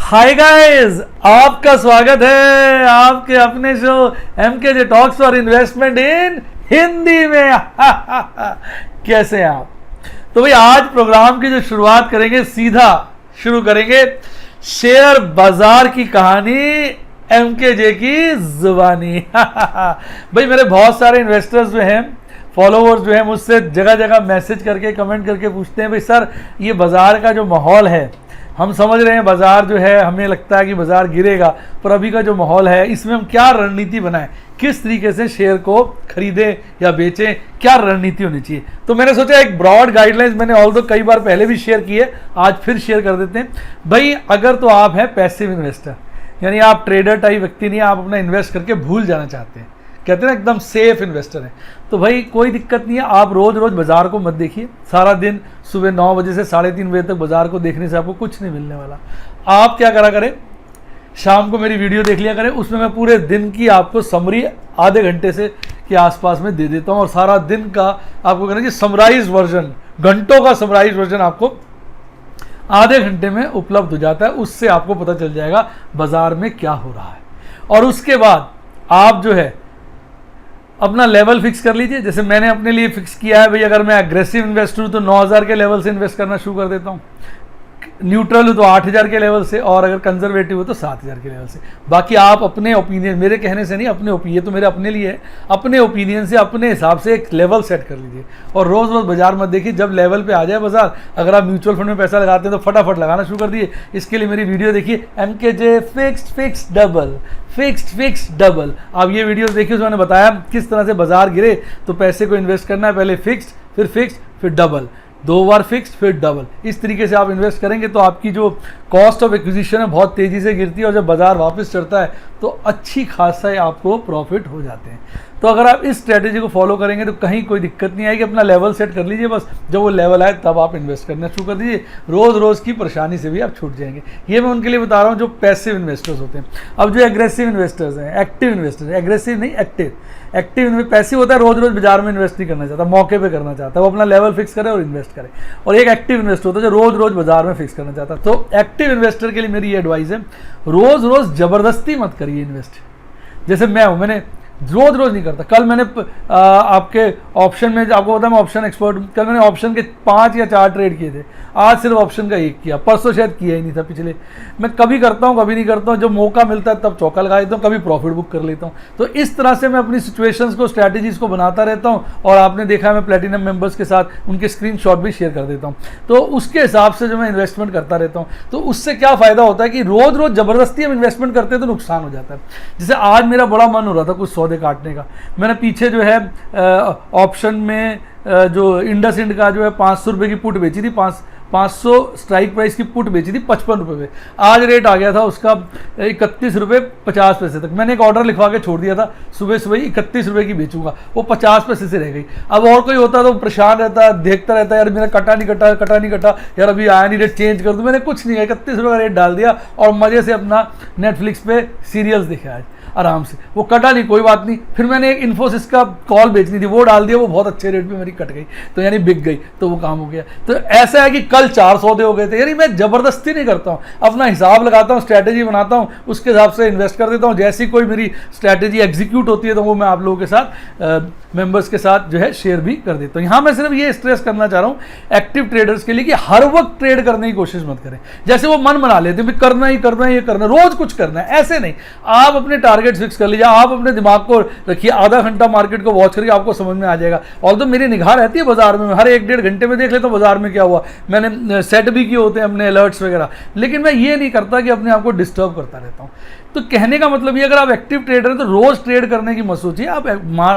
Hi guys, आपका स्वागत है आपके अपने show MKJ talks for investment in Hindi में। कैसे हैं आप? तो भाई आज प्रोग्राम की जो शुरुआत करेंगे, सीधा शुरू करेंगे शेयर बाजार की कहानी, एमकेजे की जुबानी। भाई मेरे बहुत सारे इन्वेस्टर्स जो हैं, फॉलोवर्स जो हैं, मुझसे जगह जगह मैसेज करके कमेंट करके पूछते हैं भाई सर ये बाजार का जो माहौल है, हम समझ रहे हैं बाजार जो है, हमें लगता है कि बाजार गिरेगा, पर अभी का जो माहौल है इसमें हम क्या रणनीति बनाएं, किस तरीके से शेयर को खरीदें या बेचें, क्या रणनीति होनी चाहिए। तो मैंने सोचा एक ब्रॉड गाइडलाइंस, मैंने ऑल्दो कई बार पहले भी शेयर की है, आज फिर शेयर कर देते हैं। भाई अगर तो आप हैं पैसिव इन्वेस्टर, यानी आप ट्रेडर टाइप व्यक्ति नहीं, आप अपना इन्वेस्ट करके भूल जाना चाहते हैं, कहते हैं ना एकदम सेफ इन्वेस्टर है, तो भाई कोई दिक्कत नहीं है। आप रोज रोज बाजार को मत देखिए, सारा दिन सुबह 9 बजे से 3:30 बजे तक बाजार को देखने से आपको कुछ नहीं मिलने वाला। आप क्या करा करें, शाम को मेरी वीडियो देख लिया करें, उसमें मैं पूरे दिन की आपको समरी आधे घंटे से के आसपास में दे देता हूँ, और सारा दिन का आपको कहना चाहिए समराइज वर्जन, घंटों का समराइज वर्जन आपको आधे घंटे में उपलब्ध हो जाता है। उससे आपको पता चल जाएगा बाजार में क्या हो रहा है, और उसके बाद आप जो है अपना लेवल फिक्स कर लीजिए। जैसे मैंने अपने लिए फिक्स किया है भाई, अगर मैं एग्रेसिव इन्वेस्टर हूँ तो 9,000 के लेवल से इन्वेस्ट करना शुरू कर देता हूँ, न्यूट्रल हो तो 8,000 के लेवल से, और अगर कंजर्वेटिव हो तो 7,000 के लेवल से। बाकी आप अपने ओपिनियन, मेरे कहने से नहीं, अपने ओपिनियन, तो मेरे अपने लिए है, अपने ओपिनियन से अपने हिसाब से एक लेवल सेट कर लीजिए, और रोज़ रोज़ बाजार मत देखिए। जब लेवल पे आ जाए बाजार, अगर आप म्यूचुअल फंड में पैसा लगाते हैं तो फटाफट लगाना शुरू कर दिए। इसके लिए मेरी वीडियो देखिए, एमकेजे फिक्स्ड डबल, फिक्स्ड डबल। आप ये वीडियो देखिए, उसमें मैंने बताया किस तरह से बाजार गिरे तो पैसे को इन्वेस्ट करना है, पहले फिक्स्ड फिर डबल, 2 बार फिक्स्ड फिर डबल। इस तरीके से आप इन्वेस्ट करेंगे तो आपकी जो कॉस्ट ऑफ एक्विजिशन है बहुत तेज़ी से गिरती है, और जब बाजार वापस चढ़ता है तो अच्छी खासा आपको प्रॉफिट हो जाते हैं। तो अगर आप इस स्ट्रेटेजी को फॉलो करेंगे तो कहीं कोई दिक्कत नहीं आएगी। अपना लेवल सेट कर लीजिए, बस जब वो लेवल आए तब आप इन्वेस्ट करना शुरू कर दीजिए, रोज़ रोज़ की परेशानी से भी आप छूट जाएंगे। ये मैं उनके लिए बता रहा हूँ जो पैसिव इन्वेस्टर्स होते हैं। अब जो एग्रेसिव इन्वेस्टर्स हैं, एक्टिव इन्वेस्टर्स, एग्रेसिव नहीं एक्टिव, पैसिव होता है रोज रोज बाजार में इन्वेस्ट नहीं करना चाहता, मौके पे करना चाहता है, वो अपना लेवल फिक्स करे और इन्वेस्ट करे। और एक एक्टिव इन्वेस्टर होता है जो रोज रोज बाजार में फिक्स करना चाहता है। तो एक्टिव इन्वेस्टर के लिए मेरी ये एडवाइस है, रोज रोज जबरदस्ती मत करिए इन्वेस्ट। जैसे मैं हूँ, मैंने रोज रोज नहीं करता। कल मैंने आपके ऑप्शन में, आपको पता है मैं ऑप्शन एक्सपर्ट हूँ, कल मैंने ऑप्शन के 5 या 4 ट्रेड किए थे, आज सिर्फ ऑप्शन का 1 किया, परसों शायद किया ही नहीं था। पिछले मैं कभी करता हूँ कभी नहीं करता हूँ, जब मौका मिलता है तब चौका लगा देता हूँ, कभी प्रॉफिट बुक कर लेता हूँ। तो इस तरह से मैं अपनी सिचुएशंस को, स्ट्रैटेजीज को बनाता रहता हूँ, और आपने देखा मैं प्लेटिनम मेंबर्स के साथ उनके स्क्रीनशॉट भी शेयर कर देता हूँ। तो उसके हिसाब से जो मैं इन्वेस्टमेंट करता रहता हूँ, तो उससे क्या फ़ायदा होता है कि रोज़ रोज़ ज़बरदस्ती हम इन्वेस्टमेंट करते हैं तो नुकसान हो जाता है। जैसे आज मेरा बड़ा मन हो रहा था कुछ सौदे काटने का, मैंने पीछे जो है ऑप्शन में जो इंडसइंड का जो है 500 रुपये की पुट बेची थी, 500 स्ट्राइक प्राइस की पुट बेची थी 55 रुपये पे। आज रेट आ गया था उसका 31 रुपये 50 पैसे तक। मैंने एक ऑर्डर लिखवा के छोड़ दिया था, सुबह 31 रुपये की बेचूंगा, वो 50 पैसे से रह गई। अब और कोई होता तो परेशान रहता, देखता रहता, यार मेरा कटा नहीं कटा, यार अभी आया नहीं, रेट चेंज कर दूँ। मैंने कुछ नहीं, 31 रुपये का रेट डाल दिया और मज़े से अपना नेटफ्लिक्स पे सीरियल्स देखे आज आराम से। वो कटा नहीं, कोई बात नहीं। फिर मैंने एक इन्फोसिस का कॉल बेचनी थी, वो डाल दिया, वो बहुत अच्छे रेट पे मेरी कट गई, तो यानी बिक गई, तो वो काम हो गया। तो ऐसा है कि कल 4 सौदे हो गए थे। यानी मैं जबरदस्ती नहीं करता हूँ, अपना हिसाब लगाता हूँ, स्ट्रैटेजी बनाता हूँ, उसके हिसाब से इन्वेस्ट कर देता हूँ। जैसी कोई मेरी स्ट्रैटेजी एग्जीक्यूट होती है तो वो मैं आप लोगों के साथ, मेंबर्स के साथ जो है शेयर भी कर देता हूँ। यहाँ मैं सिर्फ ये स्ट्रेस करना चाह रहा हूँ एक्टिव ट्रेडर्स के लिए कि हर वक्त ट्रेड करने की कोशिश मत करें। जैसे वो मन बना लेते हैं करना ही करना है, ये करना, रोज कुछ करना है, ऐसे नहीं। आप अपने टारगेट फिक्स कर लीजिए, आप अपने दिमाग को रखिए, आधा घंटा मार्केट को वॉच करिए, आपको समझ में आ जाएगा। ऑल्दो मेरी निगाह रहती है बाजार में, हर 1-1.5 घंटे में देख लेता हूँ बाजार में क्या हुआ, मैंने सेट भी किए होते हैं अपने अलर्ट्स वगैरह, लेकिन मैं ये नहीं करता कि अपने आप को डिस्टर्ब करता रहता हूँ। तो कहने का मतलब ये, अगर आप एक्टिव ट्रेडर हैं तो रोज ट्रेड करने की मत सोचिए, आप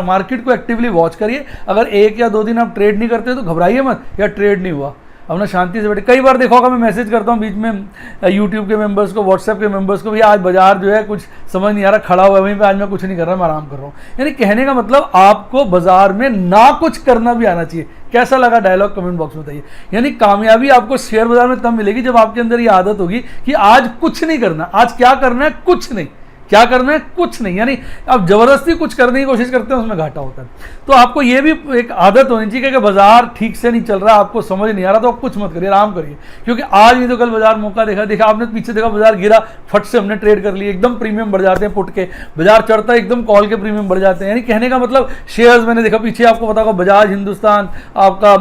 मार्केट को एक्टिवली वॉच करिए। अगर 1 या 2 दिन आप ट्रेड नहीं करते तो घबराइए मत, या ट्रेड नहीं हुआ, अपना शांति से बैठे। कई बार देखा होगा मैं मैसेज करता हूँ बीच में यूट्यूब के मेंबर्स को, व्हाट्सएप के मेंबर्स को, भैया आज बाजार जो है कुछ समझ नहीं आ रहा, खड़ा हुआ है वहीं पे, आज मैं कुछ नहीं कर रहा, मैं आराम कर रहा हूँ। यानी कहने का मतलब आपको बाजार में ना कुछ करना भी आना चाहिए। कैसा लगा डायलॉग कमेंट बॉक्स में बताइए। यानी कामयाबी आपको शेयर बाजार में तब मिलेगी जब आपके अंदर ये आदत होगी कि आज कुछ नहीं करना। आज क्या करना है? कुछ नहीं। क्या करना है, कुछ नहीं। यानी आप जबरदस्ती कुछ करने की कोशिश करते हैं, उसमें घाटा होता है। तो आपको ये भी एक आदत होनी चाहिए कि बाजार ठीक से नहीं चल रहा, आपको समझ नहीं आ रहा, तो आप कुछ मत करिए, आराम करिए, क्योंकि आज नहीं तो कल बाजार मौका देखा आपने पीछे देखा बाजार गिरा, फट से हमने ट्रेड कर लिए, एकदम प्रीमियम बढ़ जाते हैं पुट के, बाजार चढ़ता है एकदम कॉल के प्रीमियम बढ़ जाते हैं। यानी कहने का मतलब शेयर्स मैंने देखा पीछे, आपको पता होगा बजाज हिंदुस्तान, आपका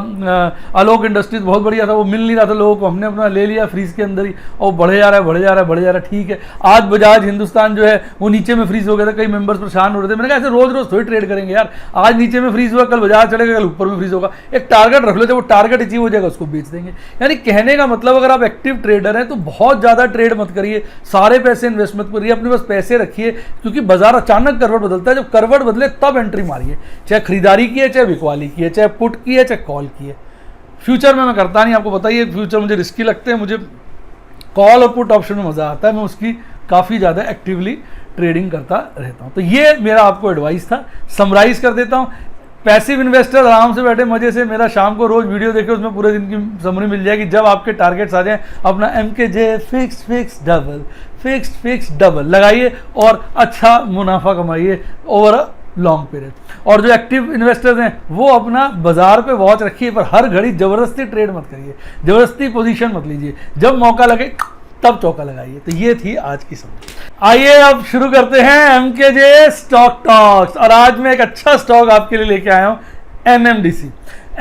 आलोक इंडस्ट्रीज बहुत बढ़िया था, वो मिल नहीं रहा था लोगों को, हमने अपना ले लिया फ्रीज के अंदर ही, और बढ़े जा रहा है बढ़े जा रहा है बढ़े जा रहा है, ठीक है। आज बजाज हिंदुस्तान जो है वो नीचे में फ्रीज हो गया था, कई मेंबर्स परेशान हो रहे थे, मैंने कहा ऐसे रोज रोज थोड़ी ट्रेड करेंगे यार, आज नीचे में फ्रीज हुआ कल बाजार चढ़ेगा, कल ऊपर में फ्रीज होगा, एक टारगेट रख लो, जब वो टारगेट अचीव हो जाएगा उसको बेच देंगे। यानी कहने का मतलब अगर आप एक्टिव ट्रेडर हैं तो बहुत ज्यादा ट्रेड मत करिए, सारे पैसे इन्वेस्ट मत करिए, अपने पास पैसे रखिए, क्योंकि बाजार अचानक करवट बदलता है, जब करवट बदले तब एंट्री मारिए, चाहे खरीदारी की है, चाहे बिकवाली की है, चाहे पुट की है, चाहे कॉल की है। फ्यूचर में मैं करता नहीं, आपको बताइए फ्यूचर मुझे रिस्की लगते हैं, मुझे कॉल और पुट ऑप्शन में मजा आता है, मैं उसकी काफी ज्यादा एक्टिवली ट्रेडिंग करता रहता हूं। तो ये मेरा आपको एडवाइस था, समराइज कर देता हूं। पैसिव इन्वेस्टर आराम से बैठे मजे से मेरा शाम को रोज वीडियो देखे, उसमें पूरे दिन की समरी मिल जाएगी। जब आपके टारगेट्स आ जाए अपना MKJ फिक्स डबल लगाइए और अच्छा मुनाफा कमाइए ओवर लॉन्ग पीरियड। और जो एक्टिव इन्वेस्टर्स हैं वो अपना बाजार पे वॉच रखिए, पर हर घड़ी जबरदस्ती ट्रेड मत करिए, जबरदस्ती पोजीशन मत लीजिए, जब मौका लगे तब चौका लगाइए। तो ये थी आज की समझ। आइए अब शुरू करते हैं MKJ स्टॉक टॉक्स, और आज मैं एक अच्छा स्टॉक आपके लिए लेके आया हूँ,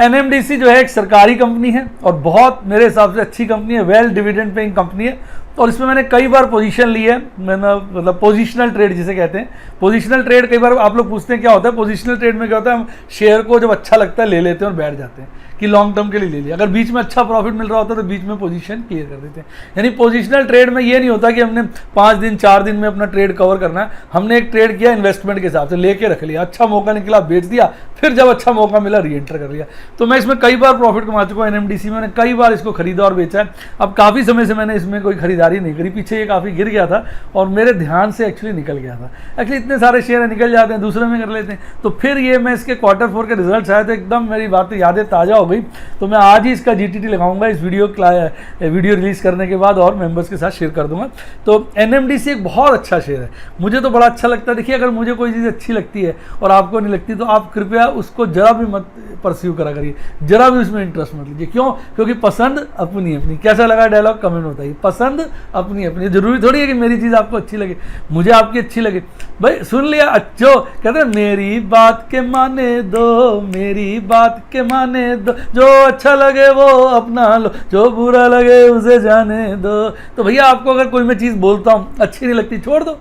NMDC जो है एक सरकारी कंपनी है और बहुत मेरे हिसाब से अच्छी कंपनी है, वेल डिविडेंड पेइंग कंपनी है, और इसमें मैंने कई बार पोजीशन ली है, मैंने मतलब पोजीशनल ट्रेड जिसे कहते हैं। पोजीशनल ट्रेड कई बार आप लोग पूछते हैं क्या होता है, पोजीशनल ट्रेड में क्या होता है, हम शेयर को जब अच्छा लगता है ले लेते हैं और बैठ जाते हैं कि लॉन्ग टर्म के लिए ले लिया, अगर बीच में अच्छा प्रॉफिट मिल रहा होता है तो बीच में पोजीशन क्लियर कर देते हैं। यानी पोजीशनल ट्रेड में ये नहीं होता कि हमने 5 दिन 4 दिन में अपना ट्रेड कवर करना है, हमने एक ट्रेड किया इन्वेस्टमेंट के हिसाब से, लेके रख लिया, अच्छा मौका निकला बेच दिया, फिर जब अच्छा मौका मिला री एंटर कर लिया। तो मैं इसमें कई बार प्रॉफिट कमा चुका हूँ, NMDC में मैंने कई बार इसको खरीदा और बेचा है। अब काफ़ी समय से मैंने इसमें कोई खरीदारी नहीं करी, पीछे ये काफ़ी गिर गया था और मेरे ध्यान से एक्चुअली निकल गया था। एक्चुअली इतने सारे शेयर निकल जाते हैं, दूसरे में कर लेते हैं, तो फिर ये मैं इसके Q4 के रिजल्ट आए तो एकदम मेरी बातें यादें ताज़ा हो गई। तो मैं आज ही इसका GTT लगाऊंगा इस वीडियो रिलीज करने के बाद और मेंबर्स के साथ शेयर कर दूंगा। तो NMDC एक बहुत अच्छा शेयर है, मुझे तो बड़ा अच्छा लगता है। देखिए अगर मुझे कोई चीज़ अच्छी लगती है और आपको नहीं लगती तो आप कृपया उसको जरा भी मत परस्यू करा करिए, जरा भी उसमें इंटरेस्ट मत लीजिए। क्यों? क्योंकि पसंद अपनी अपनी। कैसा लगा डायलॉग कमेंट में बताइए। पसंद अपनी अपनी, जरूरी थोड़ी है कि मेरी चीज़ आपको अच्छी लगे, मुझे आपकी अच्छी लगे। भाई सुन लिया, अच्छो कहते हैं मेरी बात के माने दो, मेरी बात के माने दो, जो अच्छा लगे वो अपना लो, जो बुरा लगे उसे जाने दो। तो भैया आपको अगर कोई मैं चीज़ बोलता हूँ अच्छी नहीं लगती, छोड़ दो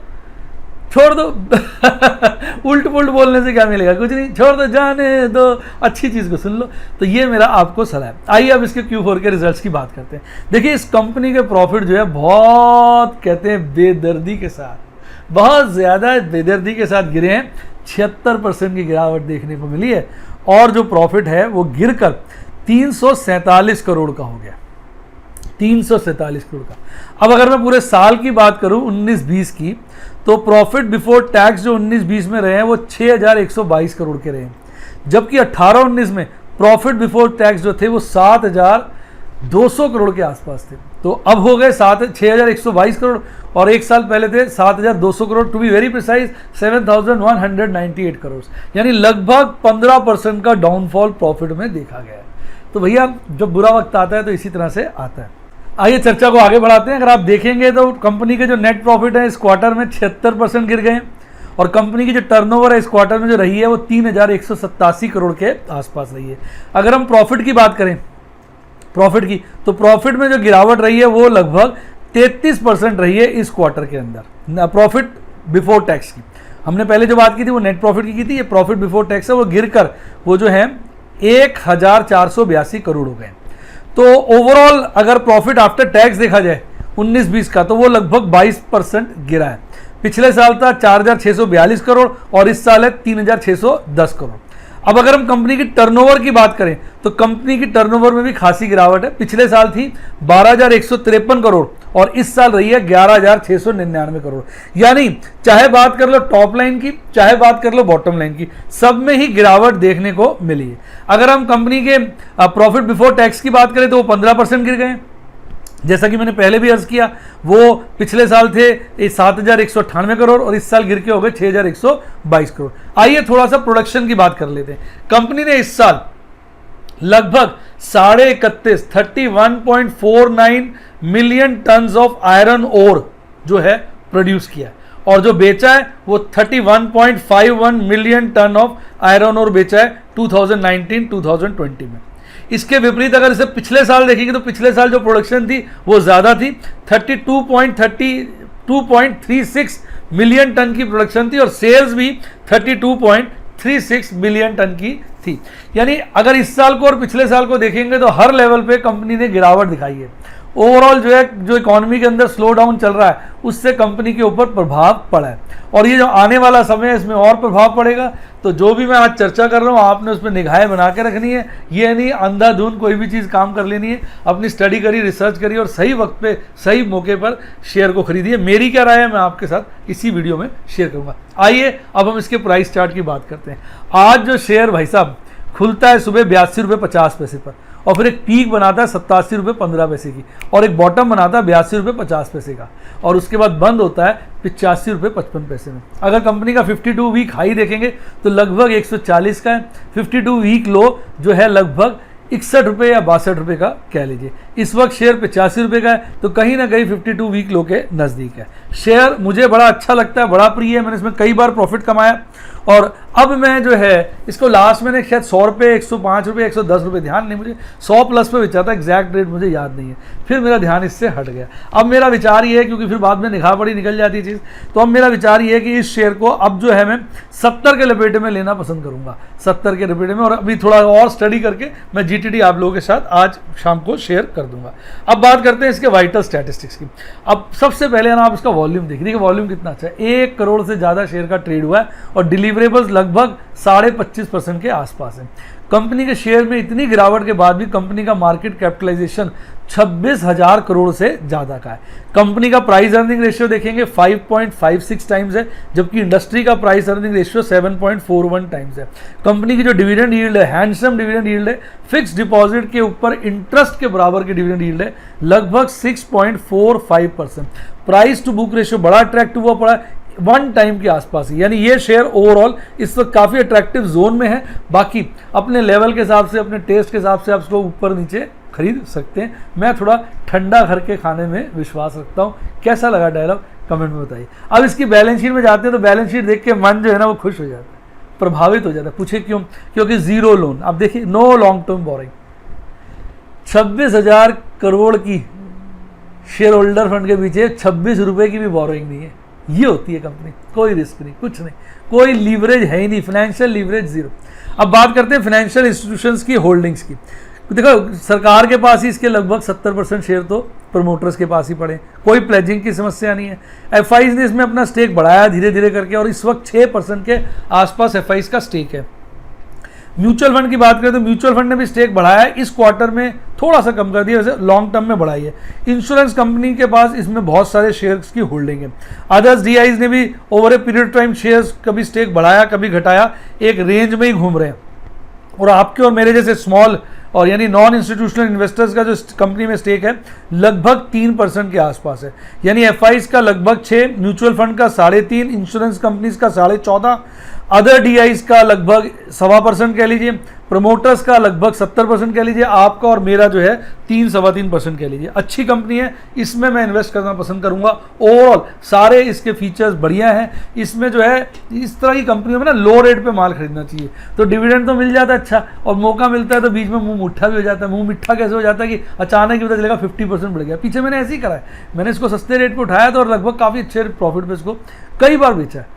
उल्ट पुल्ट बोलने से क्या मिलेगा, कुछ नहीं, छोड़ दो, जाने दो, अच्छी चीज़ को सुन लो। तो ये मेरा आपको सलाह है। आइए अब इसके Q4 के रिजल्ट्स की बात करते हैं। देखिए इस कंपनी के प्रॉफिट जो है बहुत कहते हैं बेदर्दी के साथ, बहुत ज़्यादा बेदर्दी के साथ गिरे हैं, 76% की गिरावट देखने को मिली है, और जो प्रॉफिट है वो गिरकर 347 करोड़ का हो गया, 347 करोड़ का। अब अगर मैं पूरे साल की बात करूं 19-20 की, तो प्रॉफिट बिफोर टैक्स जो 19-20 में रहे हैं वो 6122 करोड़ के रहे हैं, जबकि 18-19 में प्रॉफिट बिफोर टैक्स जो थे वो 7200 करोड़ के आसपास थे। तो अब हो गए 6122 करोड़, और एक साल पहले थे 7200 crore, to be very precise 7198 crore, यानी लगभग 15% का डाउनफॉल प्रॉफिट में देखा गया है। तो भैया जब बुरा वक्त आता है तो इसी तरह से आता है। आइए चर्चा को आगे बढ़ाते हैं। अगर आप देखेंगे तो कंपनी के जो नेट प्रॉफिट है इस क्वार्टर में 76% गिर गए, और कंपनी की जो टर्नओवर है इस क्वार्टर में जो रही है वो 3187 करोड़ के आसपास रही है। अगर हम प्रॉफिट की बात करें, प्रॉफिट की, तो प्रॉफिट में जो गिरावट रही है वो लगभग 33% रही है इस क्वार्टर के अंदर, प्रॉफिट बिफोर टैक्स की। हमने पहले जो बात की थी वो नेट प्रॉफिट की थी, ये प्रॉफिट बिफोर टैक्स है, वो गिरकर वो जो है 1482 करोड़ हो गए। तो ओवरऑल अगर प्रॉफिट आफ्टर टैक्स देखा जाए 19-20 का, तो वो लगभग 22% गिरा है। पिछले साल था 4642 करोड़ और इस साल है 3610 करोड़। अब अगर हम कंपनी की टर्नओवर की बात करें तो कंपनी की टर्नओवर में भी खासी गिरावट है। पिछले साल थी 12153 करोड़ और इस साल रही है 11699 करोड़। यानी चाहे बात कर लो टॉप लाइन की, चाहे बात कर लो बॉटम लाइन की, सब में ही गिरावट देखने को मिली है। अगर हम कंपनी के प्रॉफिट बिफोर टैक्स की बात करें तो वो 15% गिर गए, जैसा कि मैंने पहले भी अर्ज किया, वो पिछले साल थे 7,198 करोड़ और इस साल गिर के हो गए 6,122 करोड़। आइए थोड़ा सा प्रोडक्शन की बात कर लेते हैं। कंपनी ने इस साल लगभग 31.49 million ton of iron ore जो है प्रोड्यूस किया और जो बेचा है वो 31.51 million ton of iron ore बेचा है 2019-2020 में। इसके विपरीत अगर इसे पिछले साल देखेंगे तो पिछले साल जो प्रोडक्शन थी वो ज़्यादा थी, 32.36 मिलियन टन की प्रोडक्शन थी और सेल्स भी 32.36 मिलियन टन की थी। यानी अगर इस साल को और पिछले साल को देखेंगे तो हर लेवल पे कंपनी ने गिरावट दिखाई है। ओवरऑल जो है, जो इकोनॉमी के अंदर स्लो डाउन चल रहा है उससे कंपनी के ऊपर प्रभाव पड़ा है और ये जो आने वाला समय है इसमें और प्रभाव पड़ेगा। तो जो भी मैं आज चर्चा कर रहा हूँ आपने उस पर निगाहें बना के रखनी है, ये नहीं अंधाधुंध कोई भी चीज़ काम कर लेनी है। अपनी स्टडी करिए, रिसर्च करिए और सही वक्त पे सही मौके पर शेयर को खरीदिए। मेरी क्या राय है मैं आपके साथ इसी वीडियो में शेयर करूँगा। आइए अब हम इसके प्राइस चार्ट की बात करते हैं। आज जो शेयर भाई साहब खुलता है सुबह 82 रुपये 50 पैसे पर और फिर एक पीक बनाता है 87 रुपये 15 पैसे की और एक बॉटम बनाता है 82 रुपये 50 पैसे का और उसके बाद बंद होता है 85 रुपये 55 पैसे में। अगर कंपनी का 52 वीक हाई देखेंगे तो लगभग 140 का है। 52 वीक लो जो है लगभग 61 रुपये या 62 रुपये का कह लीजिए। इस वक्त शेयर 85 रुपये का है तो कहीं ना कहीं 52 वीक लो के नज़दीक है। शेयर मुझे बड़ा अच्छा लगता है, बड़ा प्रिय है, मैंने इसमें कई बार प्रॉफिट कमाया और अब मैं जो है इसको लास्ट मैंने शायद 100 रुपये 105 रुपये 110 रुपये, ध्यान नहीं मुझे, 100 प्लस पे बेचा था, एग्जैक्ट रेट मुझे याद नहीं है। फिर मेरा ध्यान इससे हट गया। अब मेरा विचार ये है, क्योंकि फिर बाद में निगाह बड़ी निकल जाती है चीज़, तो अब मेरा विचार ये है कि इस शेयर को अब जो है मैं 70 के लपेटे में लेना पसंद करूँगा, 70 के लपेटे में। और अभी थोड़ा और स्टडी करके मैं GTD आप लोगों के साथ आज शाम को शेयर कर दूंगा। अब बात करते हैं इसके वाइटल स्टैटिस्टिक्स की। अब सबसे पहले ना आप इसका वॉल्यूम देखिए, वॉल्यूम कितना अच्छा है, 1 करोड़ से ज़्यादा शेयर का ट्रेड हुआ है और डिलीवरेबल्स लगभग 25.5% के आसपास है। कंपनी के शेयर में इतनी गिरावट के बाद भी कंपनी का मार्केट कैपिटलाइजेशन 26,000 करोड़ से ज़्यादा का है। कंपनी का प्राइस अर्निंग रेशियो देखेंगे 5.56 टाइम्स है, जबकि इंडस्ट्री का प्राइस अर्निंग रेशियो 7.41 टाइम्स है। कंपनी की जो डिविडेंड यील्ड है, हैंडसम डिविडेंड यील्ड है, फिक्स डिपॉजिट के ऊपर इंटरेस्ट के बराबर की डिविडेंड यील्ड है, लगभग 6.45%। प्राइस टू बुक रेशियो बड़ा अट्रैक्टिव हुआ पड़ा है, 1 टाइम के आसपास ही। यानी ये शेयर ओवरऑल इस वक्त काफ़ी अट्रैक्टिव जोन में है। बाकी अपने लेवल के हिसाब से, अपने टेस्ट के हिसाब से आप इसको ऊपर नीचे खरीद सकते हैं। मैं थोड़ा ठंडा घर के खाने में विश्वास रखता हूँ। कैसा लगा डायलॉग कमेंट में बताइए। अब इसकी बैलेंस शीट में जाते हैं तो बैलेंस शीट देख के मन जो है ना वो खुश हो जाता है, प्रभावित हो जाता है। पूछे क्यों? क्योंकि जीरो लोन। अब देखिए, no long term borrowing, 26,000 crore की शेयर होल्डर फंड के पीछे 26 रुपये की भी बोरोइंग नहीं है। ये होती है कंपनी, कोई रिस्क नहीं, कुछ नहीं, कोई लीवरेज है ही नहीं, फाइनेंशियल लीवरेज जीरो। अब बात करते हैं फाइनेंशियल इंस्टीट्यूशंस की होल्डिंग्स की। देखो सरकार के पास ही इसके लगभग 70% शेयर तो प्रमोटर्स के पास ही पड़े, कोई प्लेजिंग की समस्या नहीं है। एफआईज ने इसमें अपना स्टेक बढ़ाया धीरे धीरे करके और इस वक्त 6% के आसपास एफआईज का स्टेक है। म्यूचुअल फंड की बात करें तो म्यूचुअल फंड ने भी स्टेक बढ़ाया है, इस क्वार्टर में थोड़ा सा कम कर दिया, वैसे लॉन्ग टर्म में बढ़ाई है। इंश्योरेंस कंपनी के पास इसमें बहुत सारे शेयर्स की होल्डिंग है। अदर्स डीआईज ने भी over a period time shares कभी स्टेक बढ़ाया कभी घटाया, एक रेंज में ही घूम रहे हैं। और आपके और मेरे जैसे स्मॉल और यानी नॉन इंस्टीट्यूशनल इन्वेस्टर्स का जो कंपनी में स्टेक है लगभग 3% के आसपास है। यानी एफआईज का लगभग 6, म्यूचुअल फंड का 3.5, इंश्योरेंस कंपनीज का 14.5, अदर डीआईज का लगभग 1.25% कह लीजिए, प्रमोटर्स का लगभग 70% कह लीजिए, आपका और मेरा जो है 3-3.25% कह लीजिए। अच्छी कंपनी है, इसमें मैं इन्वेस्ट करना पसंद करूंगा। ओवरऑल सारे इसके फीचर्स बढ़िया हैं। इसमें जो है इस तरह की कंपनियों में ना लो रेट पे माल खरीदना चाहिए, तो डिविडेंड तो मिल जाता है अच्छा, और मौका मिलता है तो बीच में मुंह मुट्ठा भी हो जाता है। मुंह मिठा कैसे हो जाता है कि अचानक ही पता चलेगा 50% बढ़ गया। पीछे मैंने ऐसे ही करा है, मैंने इसको सस्ते रेट पर उठाया था और लगभग काफ़ी अच्छे प्रॉफिट पे इसको कई बार बेचा है।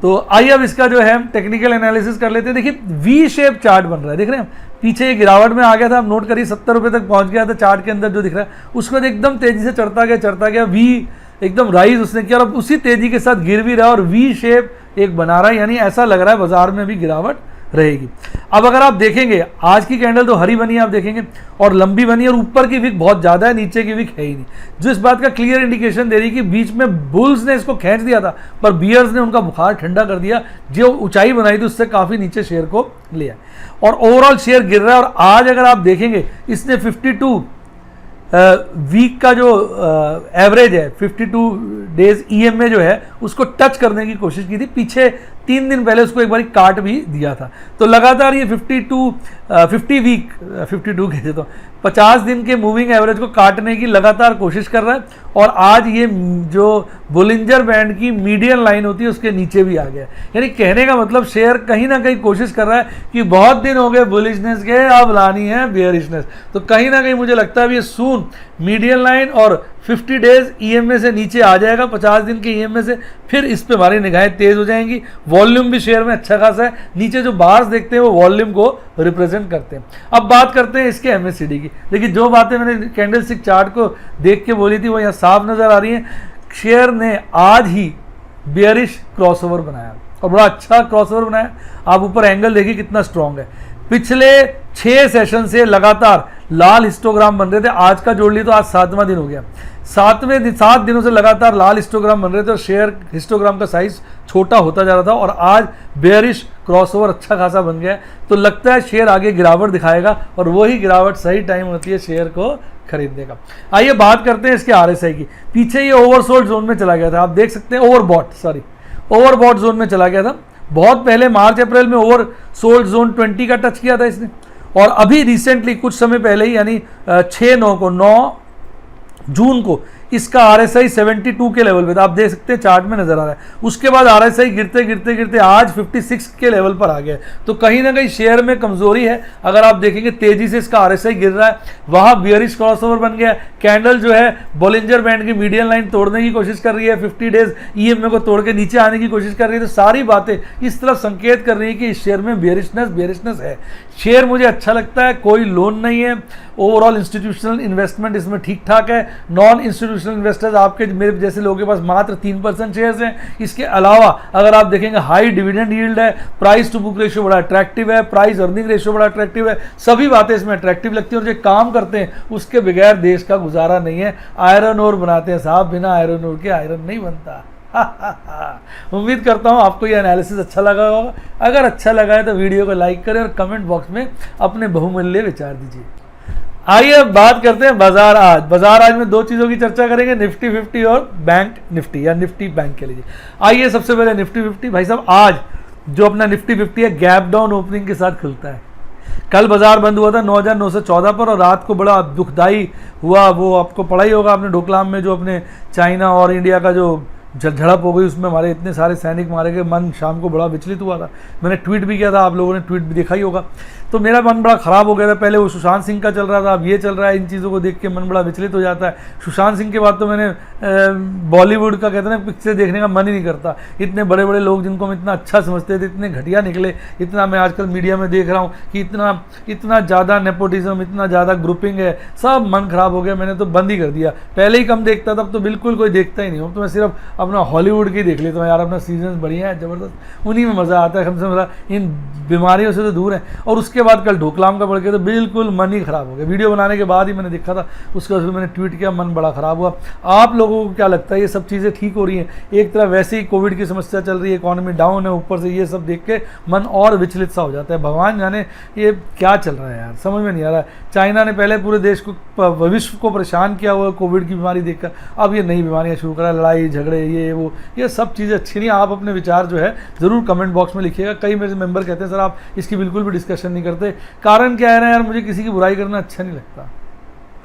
तो आइए अब इसका जो है टेक्निकल एनालिसिस कर लेते हैं। देखिए वी शेप चार्ट बन रहा है, देख रहे हैं पीछे ये गिरावट में आ गया था, आप नोट करिए 70 रुपये तक पहुंच गया था चार्ट के अंदर जो दिख रहा है, उसके बाद एकदम तेजी से चढ़ता गया, वी एकदम राइज उसने किया और अब उसी तेजी के साथ गिर भी रहा है और वी शेप एक बना रहा है। यानी ऐसा लग रहा है बाजार में भी गिरावट रहेगी। अब अगर आप देखेंगे आज की कैंडल तो हरी बनी है, आप देखेंगे और लंबी बनी है और ऊपर की विक बहुत ज़्यादा है, नीचे की विक है ही नहीं, जो इस बात का क्लियर इंडिकेशन दे रही है कि बीच में बुल्स ने इसको खींच दिया था पर बियर्स ने उनका बुखार ठंडा कर दिया, जो ऊंचाई बनाई थी उससे काफ़ी नीचे शेयर को लिया और ओवरऑल शेयर गिर रहा है। और आज अगर आप देखेंगे इसने 52 वीक का जो एवरेज है 52 डेज ईएमए जो है उसको टच करने की कोशिश की थी। पीछे 3 दिन पहले उसको एक बार काट भी दिया था। तो लगातार ये 50 दिन के मूविंग एवरेज को काटने की लगातार कोशिश कर रहा है और आज ये जो बोलिंजर बैंड की मीडियन लाइन होती है उसके नीचे भी आ गया। यानी कहने का मतलब शेयर कहीं ना कहीं कोशिश कर रहा है कि बहुत दिन हो गए बुलिशनेस के, अब लानी है बेयरिशनेस। तो कहीं ना कहीं मुझे लगता है ये सून मीडियन लाइन और 50 डेज ईएमए से नीचे आ जाएगा, 50 दिन के ईएमए से, फिर इस पे हमारी निगाहें तेज हो जाएंगी। वॉल्यूम भी शेयर में अच्छा खासा है, नीचे जो बार्स देखते हैं वो वॉल्यूम को रिप्रेजेंट करते हैं। अब बात करते हैं इसके एमएससीडी की। देखिए जो बातें मैंने कैंडलस्टिक चार्ट को देख के बोली थी वो यहाँ साफ नजर आ रही है। शेयर ने आज ही बेयरिश क्रॉसओवर बनाया और बड़ा अच्छा क्रॉसओवर बनाया। आप ऊपर एंगल देखिए कितना स्ट्रांग है। पिछले 6 सेशन से लगातार लाल हिस्टोग्राम बन रहे थे, आज का जोड़ ली तो आज 7वां दिन हो गया। 7 दिनों से लगातार लाल हिस्टोग्राम बन रहे थे और शेयर हिस्टोग्राम का साइज छोटा होता जा रहा था और आज बेयरिश क्रॉसओवर अच्छा खासा बन गया। तो लगता है शेयर आगे गिरावट दिखाएगा और वही गिरावट सही टाइम होती है शेयर को खरीदने का। आइए बात करते हैं इसके आरएसआई की। पीछे ये ओवरसोल्ड जोन में चला गया था, आप देख सकते हैं, ओवरबॉट जोन में चला गया था। बहुत पहले मार्च अप्रैल में ओवरसोल्ड जोन 20 का टच किया था इसने और अभी रिसेंटली कुछ समय पहले ही यानी 9 जून को इसका आरएसआई 72 के लेवल पे था, आप देख सकते हैं चार्ट में नजर आ रहा है। उसके बाद आरएसआई गिरते आज 56 के लेवल पर आ गया। तो कहीं ना कहीं शेयर में कमजोरी है। अगर आप देखेंगे तेजी से इसका आरएसआई गिर रहा है, वहां बियरिश क्रॉसओवर बन गया। कैंडल जो है बोलिंजर बैंड की मीडियन लाइन तोड़ने की कोशिश कर रही है, 50 डेज ईएमए को तोड़ के नीचे आने की कोशिश कर रही है। तो सारी बातें इस तरफ संकेत कर रही है कि इस शेयर में बेयरिशनेस है। शेयर मुझे अच्छा लगता है, कोई लोन नहीं है, ओवरऑल इंस्टीट्यूशनल इन्वेस्टमेंट इसमें ठीक ठाक है। नॉन इंस्टीट्यूशनल इन्वेस्टर्स आपके मेरे जैसे लोगों के पास मात्र 3% शेयर्स हैं। इसके अलावा अगर आप देखेंगे हाई डिविडेंड यील्ड है, प्राइस टू बुक रेशियो बड़ा अट्रैक्टिव है, प्राइस अर्निंग रेशियो बड़ा अट्रैक्टिव है, सभी बातें इसमें अट्रैक्टिव लगती हैं। और जो काम करते हैं उसके बगैर देश का गुजारा नहीं है। आयरन ओर बनाते हैं साहब, बिना आयरन ओर के आयरन नहीं बनता। उम्मीद करता हूं आपको यह एनालिसिस अच्छा लगा होगा। अगर अच्छा लगा है तो वीडियो को लाइक करें और कमेंट बॉक्स में अपने बहुमूल्य विचार दीजिए। आइए अब बात करते हैं बाजार आज में 2 चीजों की चर्चा करेंगे, निफ्टी 50 और बैंक निफ्टी या निफ्टी बैंक के लिए। आइए सबसे पहले निफ्टी 50। भाई साहब आज जो अपना निफ्टी 50 है गैप डाउन ओपनिंग के साथ खुलता है। कल बाजार बंद हुआ था 9,914 पर और रात को बड़ा दुखदाई हुआ, वो आपको पढ़ा ही होगा आपने डोकलाम में, जो अपने चाइना और इंडिया का जो झड़प हो गई, उसमें हमारे इतने सारे सैनिक मारे गए। मन शाम को बड़ा विचलित हुआ था, मैंने ट्वीट भी किया था, आप लोगों ने ट्वीट भी देखा ही होगा। तो मेरा मन बड़ा ख़राब हो गया था। पहले वो सुशांत सिंह का चल रहा था, अब ये चल रहा है। इन चीज़ों को देख के मन बड़ा विचलित हो जाता है। सुशांत सिंह के बाद तो मैंने बॉलीवुड का कहते हैं ना पिक्चर देखने का मन ही नहीं करता। इतने बड़े बड़े लोग जिनको हम इतना अच्छा समझते थे इतने घटिया निकले। इतना मैं आजकल मीडिया में देख रहा हूँ कि इतना ज़्यादा नेपोटिज्म, इतना ज़्यादा ग्रुपिंग है, सब मन खराब हो गया। मैंने तो बंद ही कर दिया। पहले ही कम देखता था, अब तो बिल्कुल कोई देखता ही नहीं हूँ। तो मैं सिर्फ अपना हॉलीवुड की देख लेता हूँ यार, अपना सीजन बढ़िया है, ज़बरदस्त, उन्हीं में मज़ा आता है। कम से कम इन बीमारियों से तो दूर है। और उसके बाद कल ढोकलाम का बढ़ गया तो बिल्कुल मन ही खराब हो गया। वीडियो बनाने के बाद ही मैंने देखा था, उसके बाद मैंने ट्वीट किया, मन बड़ा खराब हुआ। आप लोगों को क्या लगता है ये सब चीज़ें ठीक हो रही हैं? एक तरफ वैसे ही कोविड की समस्या चल रही है, इकॉनमी डाउन है, ऊपर से ये सब देख के मन और विचलित सा हो जाता है। भगवान जाने ये क्या चल रहा है यार, समझ में नहीं आ रहा है। चाइना ने पहले पूरे देश को, विश्व को परेशान किया हुआ कोविड की बीमारी देखकर, अब ये नई बीमारियां शुरू करा, लड़ाई झगड़े ये सब चीज़ें अच्छी नहीं। आप अपने विचार जो है ज़रूर कमेंट बॉक्स में लिखिएगा। कई मेरे मेंबर कहते हैं सर आप इसकी बिल्कुल भी डिस्कशन नहीं करते, कारण क्या है ना यार, मुझे किसी की बुराई करना अच्छा नहीं लगता।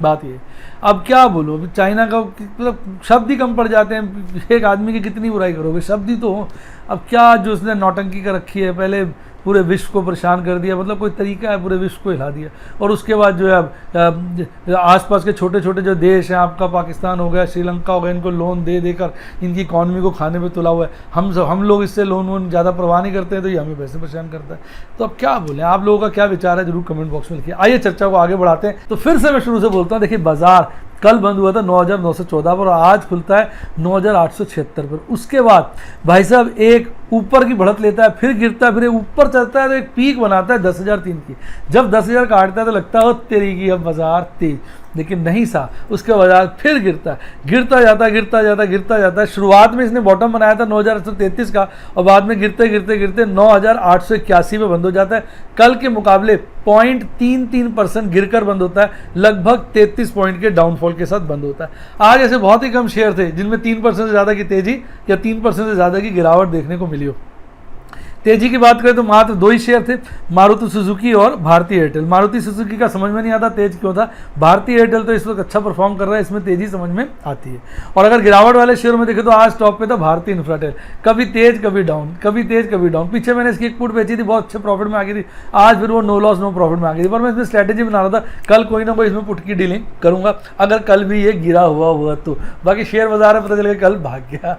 बात ये, अब क्या बोलो, अभी चाइना का मतलब शब्द ही कम पड़ जाते हैं। एक आदमी की कितनी बुराई करोगे, शब्द ही तो हो। अब क्या जो उसने नौटंकी कर रखी है, पहले पूरे विश्व को परेशान कर दिया, मतलब कोई तरीका है, पूरे विश्व को हिला दिया। और उसके बाद जो है अब आसपास के छोटे छोटे जो देश हैं, आपका पाकिस्तान हो गया, श्रीलंका हो गया, इनको लोन दे देकर इनकी इकॉनमी को खाने पे तुला हुआ है। हम लोग इससे लोन वोन ज़्यादा परवाह नहीं करते हैं, तो ये हमें वैसे परेशान करता है। तो अब क्या बोलें, आप लोगों का क्या विचार है जरूर कमेंट बॉक्स में लिखिए। आइए चर्चा को आगे बढ़ाते हैं। तो फिर से मैं शुरू से बोलता हूँ, देखिए बाजार कल बंद हुआ था 9,914 पर और आज खुलता है 9,876 पर। उसके बाद भाई साहब एक ऊपर की बढ़त लेता है, फिर गिरता है, फिर ऊपर चलता है, तो एक पीक बनाता है 10,003 की। जब 10,000 काटता है तो लगता है तेरी की अब बाजार तेज। लेकिन नहीं सा, उसके बाद फिर गिरता जाता है। शुरुआत में इसने बॉटम बनाया था 9,833 का और बाद में गिरते 9,881 पे बंद हो जाता है। कल के मुकाबले 0.33% गिरकर बंद होता है, लगभग 33 पॉइंट के डाउनफॉल के साथ बंद होता है। आज ऐसे बहुत ही कम शेयर थे जिनमें 3% से ज़्यादा की तेजी या 3% से ज़्यादा की गिरावट देखने को मिली हो। तेजी की बात करें तो मात्र 2 ही शेयर थे, मारुति सुजुकी और भारती एयरटेल। मारुति सुजुकी का समझ में नहीं आता तेज क्यों था, भारती एयरटेल तो इस वक्त अच्छा परफॉर्म कर रहा है, इसमें तेजी समझ में आती है। और अगर गिरावट वाले शेयरों में देखें तो आज टॉप पे था भारती इंफ्राटेल, कभी तेज कभी डाउन, कभी तेज कभी डाउन। पीछे मैंने इसकी एक पुट बेची थी, बहुत अच्छे प्रॉफिट में आ गई थी, आज फिर वो नो लॉस नो प्रॉफिट में आ गई थी। पर मैं इसमें स्ट्रैटेजी बना रहा था, कल कोई ना कोई इसमें पुट की डीलिंग करूंगा अगर कल भी ये गिरा हुआ तो। बाकी शेयर बाजार में पता चल गया कल भाग गया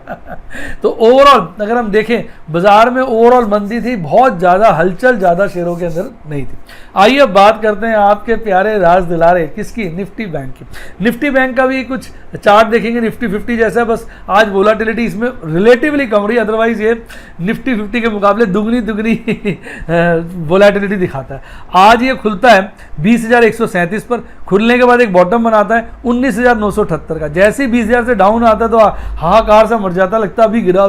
तो ओवरऑल अगर हम देखें बाजार में ओवरऑल मंदी थी, बहुत ज्यादा हलचल ज्यादा शेयरों के अंदर नहीं थी। आइए अब बात करते हैं आपके प्यारे राज दिलारे किसकी, निफ्टी बैंक की। निफ्टी बैंक का भी कुछ चार्ट देखेंगे, निफ्टी 50 जैसा, बस आज वोलाटिलिटी इसमें रिलेटिवली कम रही, अदरवाइज ये निफ्टी 50 के मुकाबले दुगनी वोलाटिलिटी दिखाता है। आज ये खुलता है 20,137 पर, खुलने के बाद एक बॉटम बनाता है 19,978 का। जैसे ही 20,000 से डाउन आता है तो हाहाकार सा मर जाता, लगता अभी गिरा,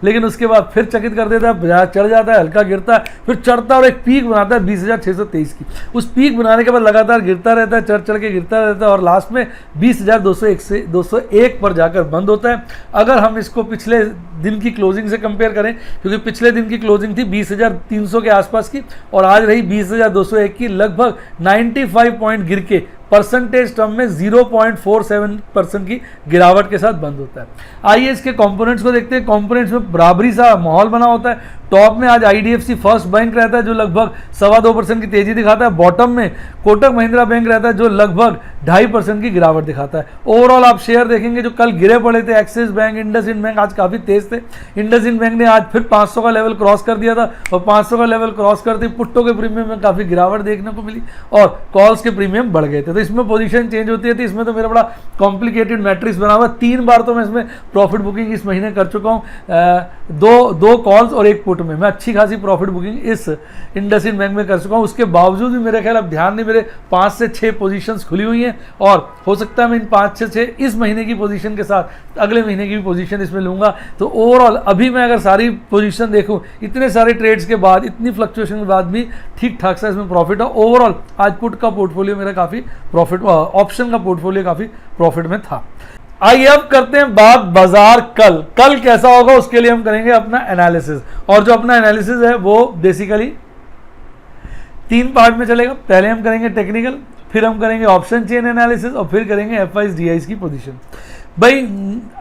लेकिन उसके बाद फिर चकित कर देता है, बाजार चढ़ जाता है, हल्का गिरता है, फिर चढ़ता है और एक पीक बनाता है 20,623 की। उस पीक बनाने के बाद लगातार गिरता रहता है, चढ़ के गिरता रहता है और लास्ट में 20,201 पर जाकर बंद होता है। अगर हम इसको पिछले दिन की क्लोजिंग से कंपेयर करें, क्योंकि पिछले दिन की क्लोजिंग थी 20,300 के आसपास की और आज रही 20,201 की, लगभग 95 पॉइंट गिर के परसेंटेज टर्म में 0.47% की गिरावट के साथ बंद होता है। आइए इसके कंपोनेंट्स को देखते हैं। कंपोनेंट्स में बराबरी सा माहौल बना होता है। टॉप में आज आईडीएफसी फर्स्ट बैंक रहता है जो लगभग 2.25% की तेजी दिखाता है। बॉटम में कोटक महिंद्रा बैंक रहता है जो लगभग 2.5% की गिरावट दिखाता है। ओवरऑल आप शेयर देखेंगे जो कल गिरे पड़े थे, एक्सिस बैंक, इंडसइंड बैंक, आज काफी तेज थे। इंडसइंड बैंक ने आज फिर 500 का लेवल क्रॉस कर दिया था और 500 का लेवल क्रॉस करते पुट्टों के प्रीमियम में काफी गिरावट देखने को मिली और कॉल्स के प्रीमियम बढ़ गए थे। तो इसमें पोजीशन चेंज होती है, तो इसमें तो मेरा बड़ा कॉम्प्लिकेटेड मैट्रिक्स बना हुआ। 3 बार तो मैं इसमें प्रॉफिट बुकिंग इस महीने कर चुका हूँ, दो कॉल्स और एक पुट में मैं अच्छी खासी प्रॉफिट बुकिंग इस इंडसइंड बैंक में कर चुका हूँ। उसके बावजूद भी मेरे ख्याल अब ध्यान नहीं, मेरे 5 से 6 पोजीशंस खुली हुई हैं और हो सकता है मैं इन 5 से 6 इस महीने की पोजीशन के साथ अगले महीने की भी पोजीशन इसमें लूंगा। तो ओवरऑल अभी मैं अगर सारी पोजीशन देखूं, इतने सारे ट्रेड्स के बाद, इतनी फ्लक्चुएशन के बाद भी ठीक ठाक सा इसमें प्रॉफिट है। ओवरऑल आज पुट का पोर्टफोलियो मेरा काफी प्रॉफिट, ऑप्शन का पोर्टफोलियो काफी प्रॉफिट में था। आइए अब करते हैं बात बाजार कल कैसा होगा, उसके लिए हम करेंगे अपना एनालिसिस। और जो अपना एनालिसिस है वो बेसिकली 3 पार्ट में चलेगा। पहले हम करेंगे टेक्निकल, फिर हम करेंगे ऑप्शन चेन एनालिसिस और फिर करेंगे एफआईज डीआईज की पोजीशन। भाई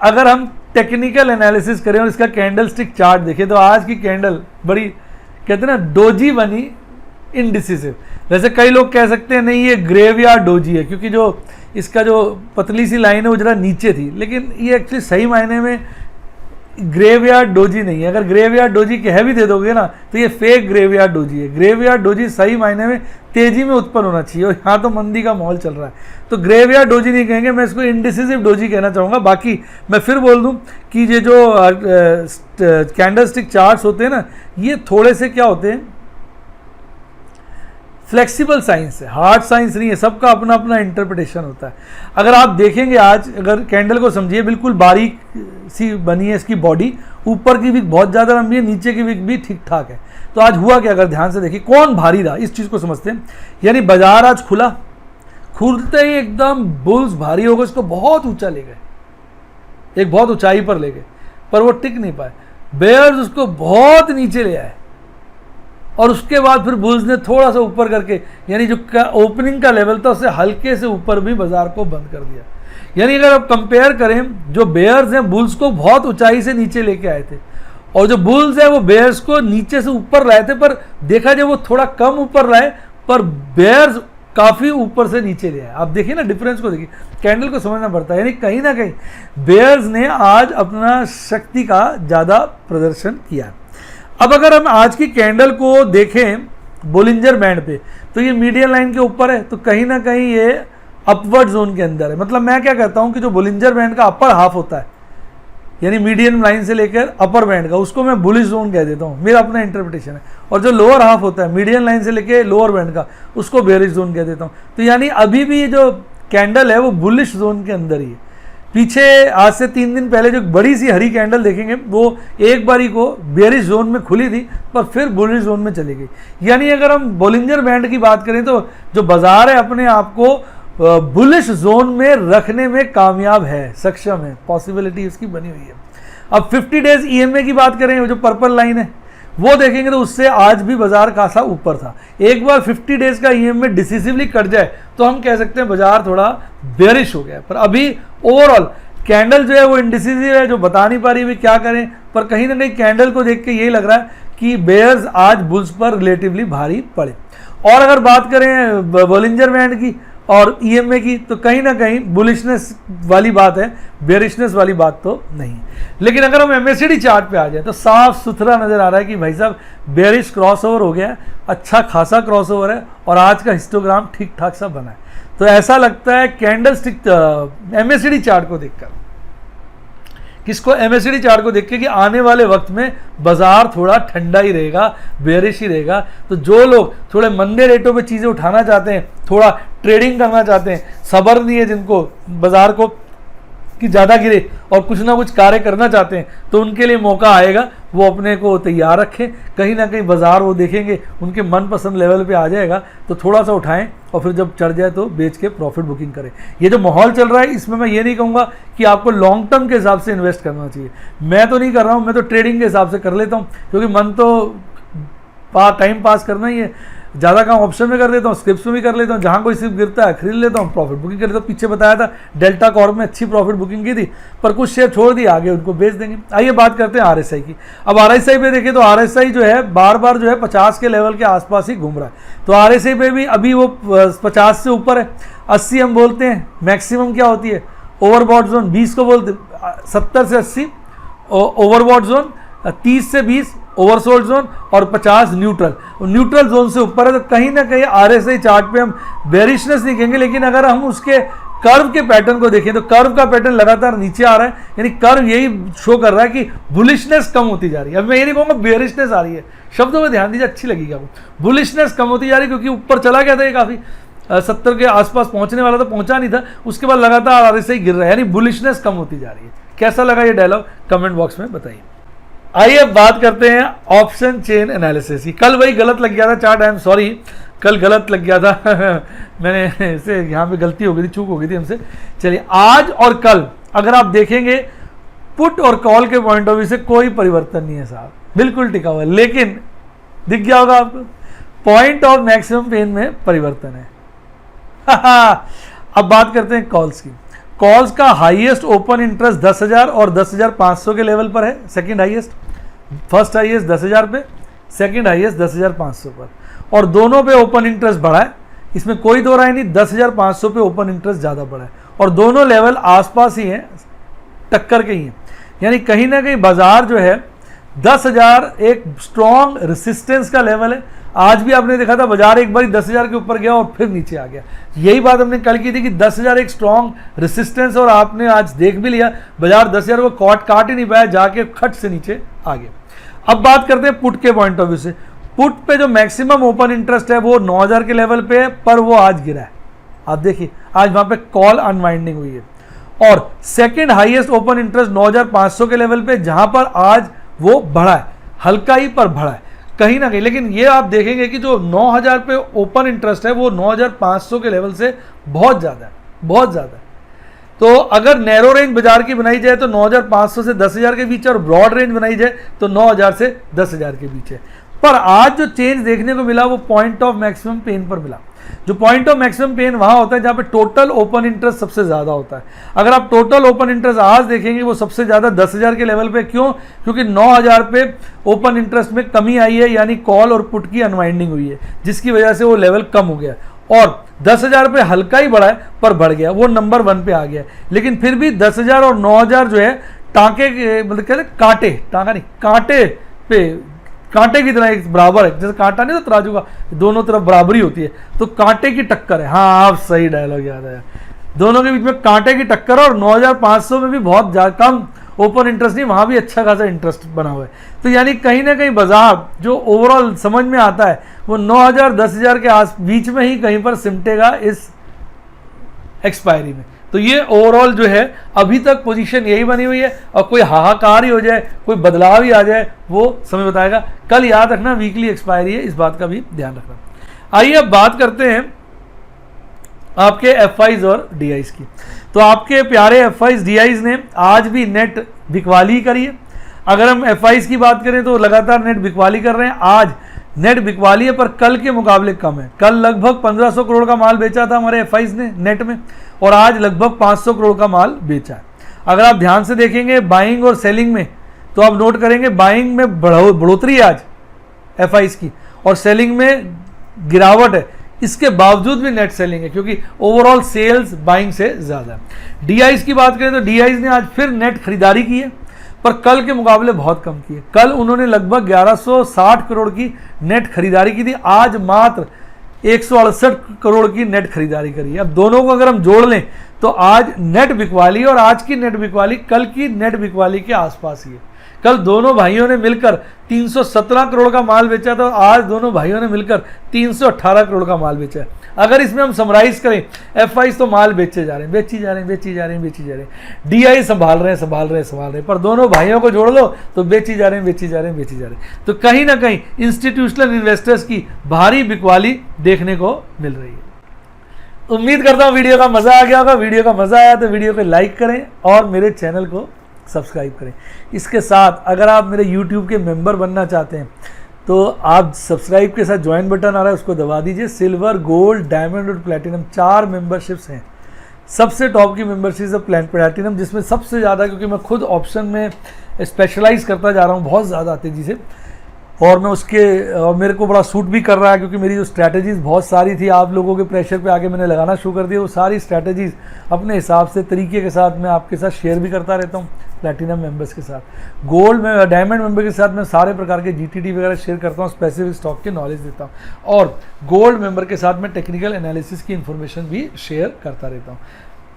अगर हम टेक्निकल एनालिसिस करें और इसका कैंडल स्टिक चार्ट देखें तो आज की कैंडल बड़ी कहते हैं ना डोजी बनी, इनडिसिसिव। वैसे कई लोग कह सकते हैं नहीं ये ग्रेवयार्ड डोजी है क्योंकि जो इसका जो पतली सी लाइन है वो जरा नीचे थी, लेकिन ये एक्चुअली सही मायने में ग्रेवयार्ड डोजी नहीं है। अगर ग्रेवयार्ड डोजी कह भी दे दोगे ना तो ये फेक ग्रेवयार्ड डोजी है। ग्रेवयार्ड डोजी सही मायने में तेजी में उत्पन्न होना चाहिए और यहाँ तो मंदी का माहौल चल रहा है, तो ग्रेवयार्ड डोजी नहीं कहेंगे, मैं इसको इंडिसिसिव डोजी कहना चाहूँगा। बाकी मैं फिर बोल दूँ कि ये जो कैंडल स्टिक चार्ट्स होते हैं ना, ये थोड़े से क्या होते हैं, फ्लेक्सिबल साइंस है, हार्ड साइंस नहीं है, सबका अपना अपना इंटरप्रिटेशन होता है। अगर आप देखेंगे आज अगर कैंडल को समझिए, बिल्कुल बारीक सी बनी है इसकी बॉडी, ऊपर की विक बहुत ज़्यादा लंबी है, नीचे की विक भी ठीक ठाक है। तो आज हुआ क्या, अगर ध्यान से देखिए कौन भारी रहा इस चीज़ को समझते हैं। यानी बाजार आज खुलते ही एकदम बुल्स भारी हो गए, उसको बहुत ऊंचा ले गए, एक बहुत ऊंचाई पर ले गए, पर वो टिक नहीं पाए। बेयर्स उसको बहुत नीचे ले आए और उसके बाद फिर बुल्स ने थोड़ा सा ऊपर करके, यानी जो ओपनिंग का लेवल था उससे हल्के से ऊपर भी बाजार को बंद कर दिया। यानी अगर आप कंपेयर करें, जो बेयर्स हैं बुल्स को बहुत ऊंचाई से नीचे लेके आए थे और जो बुल्स हैं वो बेयर्स को नीचे से ऊपर लाए थे, पर देखा जाए वो थोड़ा कम ऊपर लाए, पर बेयर्स काफी ऊपर से नीचे ले आए। आप देखिए ना डिफरेंस को, देखिए कैंडल को समझना पड़ता है। यानी कहीं ना कहीं बेयर्स ने आज अपना शक्ति का ज्यादा प्रदर्शन किया। अब अगर हम आज की कैंडल को देखें बोलिंजर बैंड पे, तो ये मीडियन लाइन के ऊपर है, तो कहीं ना कहीं ये अपवर्ड जोन के अंदर है। मतलब मैं क्या कहता हूं कि जो बोलिंजर बैंड का अपर हाफ होता है, यानी मीडियन लाइन से लेकर अपर बैंड का, उसको मैं बुलिश जोन कह देता हूं, मेरा अपना इंटरप्रिटेशन है। और जो लोअर हाफ होता है मीडियन लाइन से लेकर लोअर बैंड का, उसको बेयरिश जोन कह देता हूं। तो यानी अभी भी जो कैंडल है वो बुलिश जोन के अंदर ही है। पीछे आज से 3 दिन पहले जो बड़ी सी हरी कैंडल देखेंगे वो एक बारी को बेरिश जोन में खुली थी पर फिर बुलिश जोन में चली गई। यानी अगर हम बोलिंजर बैंड की बात करें तो जो बाजार है अपने आप को बुलिश जोन में रखने में कामयाब है, सक्षम है, पॉसिबिलिटी उसकी बनी हुई है। अब 50 डेज ईएमए की बात करें, जो पर्पल लाइन है वो देखेंगे तो उससे आज भी बाजार खासा ऊपर था। एक बार 50 डेज का ईएमए डिसिसिवली कट जाए तो हम कह सकते हैं बाजार थोड़ा बेरिश हो गया, पर अभी ओवरऑल कैंडल जो है वो इंडिसिसिव है, जो बता नहीं पा रही भी क्या करें। पर कहीं ना कहीं कैंडल को देख के यही लग रहा है कि बेयर्स आज बुल्स पर रिलेटिवली भारी पड़े। और अगर बात करें बोलिंजर बैंड की और ईएमए की तो कहीं ना कहीं बुलिशनेस वाली बात है, बेरिशनेस वाली बात तो नहीं। लेकिन अगर हम एमएससीडी चार्ट पे आ जाए तो साफ सुथरा नजर आ रहा है कि भाई साहब बेरिश क्रॉसओवर हो गया है, अच्छा खासा क्रॉसओवर है और आज का हिस्टोग्राम ठीक ठाक सा बना है। तो ऐसा लगता है कैंडल स्टिक एमएससीडी चार्ट को देखकर, किसको, एमएससीडी चार्ट को देख के कि आने वाले वक्त में बाजार थोड़ा ठंडा ही रहेगा, बेरिश ही रहेगा। तो जो लोग थोड़े मंदे रेटों पे चीज़ें उठाना चाहते हैं, थोड़ा ट्रेडिंग करना चाहते हैं, सब्र नहीं है जिनको बाजार को कि ज़्यादा गिरे और कुछ ना कुछ कार्य करना चाहते हैं, तो उनके लिए मौका आएगा, वो अपने को तैयार रखें। कहीं ना कहीं बाजार वो देखेंगे उनके मनपसंद लेवल पे आ जाएगा तो थोड़ा सा उठाएं और फिर जब चढ़ जाए तो बेच के प्रॉफिट बुकिंग करें। ये जो माहौल चल रहा है इसमें मैं ये नहीं कहूँगा कि आपको लॉन्ग टर्म के हिसाब से इन्वेस्ट करना चाहिए, मैं तो नहीं कर रहा हूँ, मैं तो ट्रेडिंग के हिसाब से कर लेता हूँ, क्योंकि मन तो टाइम पास करना ही है। ज़्यादा काम ऑप्शन में कर लेता हूँ, स्क्रिप्स में भी कर लेता हूँ, जहाँ कोई स्क्रिप्ट गिरता है खरीद लेता हूँ, प्रॉफिट बुकिंग कर लेता हूँ। पीछे बताया था डेल्टा कॉर्प में अच्छी प्रॉफिट बुकिंग की थी, पर कुछ शेयर छोड़ दिए, आगे उनको बेच देंगे। आइए बात करते हैं आरएसआई की। अब आरएसआई पे देखें तो आरएसआई जो है बार बार जो है 50 के लेवल के आसपास ही घूम रहा है। तो आरएसआई पे भी अभी वो 50 से ऊपर है। 80 हम बोलते हैं मैक्सिमम क्या होती है, ओवरबॉट जोन 20 को बोलते, 70 से 80 ओवरबॉट जोन, 30 से 20 ओवरसोल्ड जोन और 50 न्यूट्रल जोन से ऊपर है। तो कहीं ना कहीं आरएसआई चार्ट पे हम बेरिशनेस नहीं कहेंगे, लेकिन अगर हम उसके कर्व के पैटर्न को देखें तो कर्व का पैटर्न लगातार नीचे आ रहा है, यानी कर्व यही शो कर रहा है कि बुलिशनेस कम होती जा रही है। अब मैं ये नहीं कहूँगा बेरिशनेस आ रही है, शब्दों में ध्यान दीजिए, अच्छी लगेगी आपको। बुलिशनेस कम होती जा रही है क्योंकि ऊपर चला गया था ये, काफ़ी 70 के आसपास पहुंचने वाला था, पहुंचा नहीं था, उसके बाद लगातार आरएसआई गिर रहा है, यानी बुलिशनेस कम होती जा रही है। कैसा लगा ये डायलॉग कमेंट बॉक्स में बताइए। आइए अब बात करते हैं ऑप्शन चेन एनालिसिस की। कल वही गलत लग गया था चार्ट, आई एम सॉरी, कल गलत लग गया था मैंने इसे यहाँ पे गलती हो गई थी, चूक हो गई थी हमसे। चलिए आज और कल अगर आप देखेंगे पुट और कॉल के पॉइंट ऑफ व्यू से कोई परिवर्तन नहीं है साहब, बिल्कुल टिका हुआ है। लेकिन दिख गया होगा आपको पॉइंट ऑफ मैक्सिमम पेन में परिवर्तन है। अब बात करते हैं कॉल्स की। कॉल्स का हाईएस्ट ओपन इंटरेस्ट 10,000 और 10,500 के लेवल पर है, सेकंड हाईएस्ट, फर्स्ट हाईएस्ट 10,000 पे, सेकंड हाईएस्ट 10,500 पर, और दोनों पे ओपन इंटरेस्ट बढ़ा है, इसमें कोई दो राय नहीं। 10,500 पे ओपन इंटरेस्ट ज़्यादा बढ़ा है और दोनों लेवल आसपास ही हैं, टक्कर के ही हैं। यानी कहीं ना कहीं बाजार जो है 10,000 एक स्ट्रॉन्ग रेसिस्टेंस का लेवल है। आज भी आपने देखा था बाजार एक बार 10,000 के ऊपर गया और फिर नीचे आ गया। यही बात हमने कल की थी कि 10,000 एक स्ट्रॉन्ग रेसिस्टेंस, और आपने आज देख भी लिया बाजार 10,000 को काट ही नहीं पाया, जाके खट से नीचे आ गया। अब बात करते हैं पुट के पॉइंट ऑफ व्यू से। पुट पे जो मैक्सिमम ओपन इंटरेस्ट है वो 9,000 के लेवल पे है, पर वो आज गिरा है। आप देखिए आज वहां पे कॉल अनवाइंडिंग हुई है। और सेकेंड हाईएस्ट ओपन इंटरेस्ट 9,500 के लेवल पे, जहां पर आज वो बढ़ा है, हल्का ही पर बढ़ा है कहीं ना कहीं। लेकिन ये आप देखेंगे कि जो 9,000 पे ओपन इंटरेस्ट है वो 9,500 के लेवल से बहुत ज़्यादा है, बहुत ज़्यादा है। तो अगर नैरो रेंज बाजार की बनाई जाए तो 9,500 से 10,000 के बीच है, और ब्रॉड रेंज बनाई जाए तो 9,000 से 10,000 के बीच है। पर आज जो चेंज देखने को मिला वो पॉइंट ऑफ मैक्सिमम पेन पर मिला। जो पॉइंट ऑफ मैक्सिमम पेन वहां होता है जहां पे टोटल ओपन इंटरेस्ट सबसे ज्यादा होता है। अगर आप टोटल ओपन इंटरेस्ट आज देखेंगे वो सबसे ज्यादा 10,000 के लेवल पे। क्यों? क्योंकि 9,000 पे ओपन इंटरेस्ट में कमी आई है, यानी कॉल और पुट की अनवाइंडिंग हुई है, जिसकी वजह से वो लेवल कम हो गया। और 10,000 पे हल्का ही बढ़ा है पर बढ़ गया, वो नंबर 1 पे आ गया। लेकिन फिर भी 10,000 और 9,000 जो है टांके मतलब कहते कांटे, टांका नहीं, कांटे पे, कांटे की तरह एक बराबर है। जैसे कांटा नहीं तो तराजू का, दोनों तरफ बराबरी होती है, तो कांटे की टक्कर है। हाँ आप सही डायलॉग याद है, दोनों के बीच में कांटे की टक्कर है। और 9,500 में भी बहुत कम ओपन इंटरेस्ट नहीं, वहां भी अच्छा खासा इंटरेस्ट बना हुआ है। तो यानी कहीं ना कहीं बाजार जो ओवरऑल समझ में आता है वो 9,000 10,000 के बीच में ही कहीं पर सिमटेगा इस एक्सपायरी में। तो ये ओवरऑल जो है अभी तक पोजीशन यही बनी हुई है, और कोई हाहाकार ही हो जाए, कोई बदलाव ही आ जाए, वो समय बताएगा। कल याद रखना वीकली एक्सपायरी है, इस बात का भी ध्यान रखना। आइए अब बात करते हैं आपके एफआईज और डीआईज की। तो आपके प्यारे एफआईज डीआईज ने आज भी नेट बिकवाली करी है। अगर हम एफआईज की बात करें तो लगातार नेट बिकवाली कर रहे हैं। आज नेट बिकवाली है पर कल के मुकाबले कम है। कल लगभग 1500 करोड़ का माल बेचा था हमारे एफआईज ने नेट में, और आज लगभग 500 करोड़ का माल बेचा है। अगर आप ध्यान से देखेंगे बाइंग और सेलिंग में, तो आप नोट करेंगे बाइंग में बढ़ोतरी है आज एफआईज की, और सेलिंग में गिरावट है। इसके बावजूद भी नेट सेलिंग है, क्योंकि ओवरऑल सेल्स बाइंग से ज़्यादा है। डीआईज की बात करें तो डीआईज ने आज फिर नेट खरीदारी की है, पर कल के मुकाबले बहुत कम की है। कल उन्होंने लगभग 1160 करोड़ की नेट खरीदारी की थी, आज मात्र 168 करोड़ की नेट खरीदारी करी है। अब दोनों को अगर हम जोड़ लें तो आज नेट बिकवाली और आज की नेट बिकवाली कल की नेट बिकवाली के आसपास ही है। कल दोनों भाइयों ने मिलकर 317 करोड़ का माल बेचा था, आज दोनों भाइयों ने मिलकर 318 करोड़ का माल बेचा है। अगर इसमें हम समराइज करें, एफआईज तो माल बेचे जा रहे हैं, बेची जा रहे हैं, डीआई संभाल रहे हैं, पर दोनों भाइयों को जोड़ लो तो बेची जा रहे हैं। तो कहीं ना कहीं इंस्टीट्यूशनल इन्वेस्टर्स की भारी बिकवाली देखने को मिल रही है। उम्मीद करता हूँ वीडियो का मजा आ गया होगा। वीडियो का मजा आया तो वीडियो को लाइक करें और मेरे चैनल को सब्सक्राइब करें। इसके साथ अगर आप मेरे YouTube के मेंबर बनना चाहते हैं तो आप सब्सक्राइब के साथ ज्वाइन बटन आ रहा है, उसको दबा दीजिए। सिल्वर, गोल्ड, डायमंड और प्लैटिनम 4 मेंबरशिप्स हैं। सबसे टॉप की मेंबरशिप है प्लैटिनम, जिसमें सबसे ज़्यादा, क्योंकि मैं खुद ऑप्शन में स्पेशलाइज करता जा रहा हूँ बहुत ज़्यादा तेज़ी से, और मैं और मेरे को बड़ा सूट भी कर रहा है, क्योंकि मेरी जो स्ट्रैटेजीज़ बहुत सारी थी, आप लोगों के प्रेशर पे आके मैंने लगाना शुरू कर दिया। वो सारी स्ट्रैटेजीज़ अपने हिसाब से तरीके के साथ मैं आपके साथ शेयर भी करता रहता हूँ प्लैटिनम मेंबर्स के साथ। गोल्ड में डायमंड मेंबर के साथ मैं सारे प्रकार के जीटीडी वगैरह शेयर करता हूँ, स्पेसिफिक स्टॉक के नॉलेज देता हूँ, और गोल्ड मेंबर के साथ मैं टेक्निकल एनालिसिस की इन्फॉर्मेशन भी शेयर करता रहता हूँ।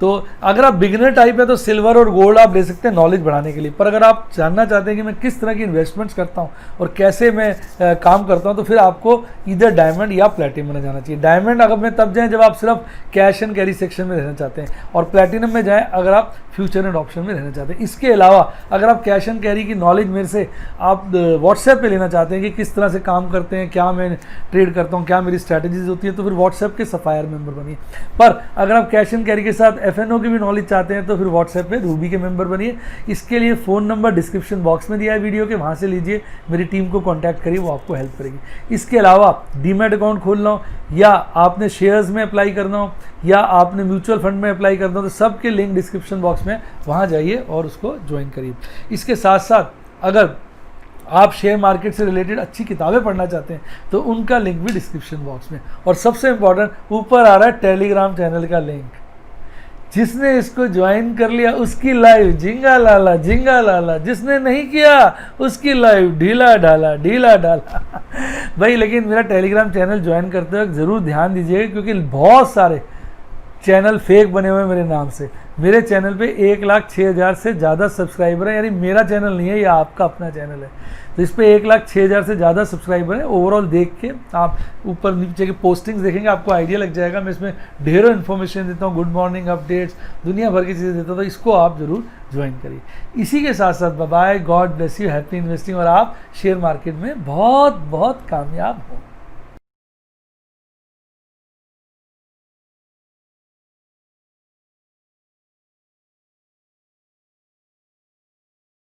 तो अगर आप बिगिनर टाइप है तो सिल्वर और गोल्ड आप ले सकते हैं नॉलेज बढ़ाने के लिए, पर अगर आप जानना चाहते हैं कि मैं किस तरह की इन्वेस्टमेंट्स करता हूं और कैसे मैं काम करता हूं, तो फिर आपको इधर डायमंड या प्लैटिनम में जाना चाहिए। डायमंड अगर में तब जाएं जब आप सिर्फ कैश एंड कैरी सेक्शन में रहना चाहते हैं, और प्लैटिनम में जाएं अगर आप फ्यूचर एंड ऑप्शन में रहना चाहते हैं। इसके अलावा अगर आप कैश एंड कैरी की नॉलेज मेरे से आप व्हाट्सएप पे लेना चाहते हैं कि किस तरह से काम करते हैं, क्या मैं ट्रेड करता हूँ, क्या मेरी स्ट्रैटेजीज होती है, तो फिर व्हाट्सएप के सफायर मेंबर बनिए। पर अगर आप कैश एंड कैरी के साथ एफएनओ की भी नॉलेज चाहते हैं तो फिर व्हाट्सएप पे रूबी के मेंबर बनिए। इसके लिए फ़ोन नंबर डिस्क्रिप्शन बॉक्स में दिया है वीडियो के, वहाँ से लीजिए, मेरी टीम को कॉन्टैक्ट करिए, वो आपको हेल्प करेगी। इसके अलावा डीमैट अकाउंट खोलना हो, या आपने शेयर्स में अप्लाई करना हो, या आपने म्यूचुअल फंड में अप्लाई करना हो, तो सबके लिंक डिस्क्रिप्शन बॉक्स में, वहाँ जाइए और उसको ज्वाइन करिए। इसके साथ साथ अगर आप शेयर मार्केट से रिलेटेड अच्छी किताबें पढ़ना चाहते हैं तो उनका लिंक भी डिस्क्रिप्शन बॉक्स में, और सबसे इंपॉर्टेंट ऊपर आ रहा है टेलीग्राम चैनल का लिंक। जिसने इसको ज्वाइन कर लिया उसकी लाइव झिंगा लाला, जिसने नहीं किया उसकी लाइव ढीला ढाला भाई। लेकिन मेरा टेलीग्राम चैनल ज्वाइन करते वक्त ज़रूर ध्यान दीजिएगा, क्योंकि बहुत सारे चैनल फेक बने हुए हैं मेरे नाम से। मेरे चैनल पे 1,06,000 से ज़्यादा सब्सक्राइबर हैं, यानी मेरा चैनल नहीं है, ये आपका अपना चैनल है। तो इस पे 1,06,000 से ज़्यादा सब्सक्राइबर हैं। ओवरऑल देख के आप ऊपर नीचे के पोस्टिंग्स देखेंगे, आपको आइडिया लग जाएगा। मैं इसमें ढेरों इन्फॉर्मेशन देता हूँ, गुड मॉर्निंग अपडेट्स, दुनिया भर की चीज़ें देता हूँ, तो इसको आप ज़रूर ज्वाइन करिए। इसी के साथ साथ bye, God bless you, happy investing, और आप शेयर मार्केट में बहुत बहुत कामयाब हो।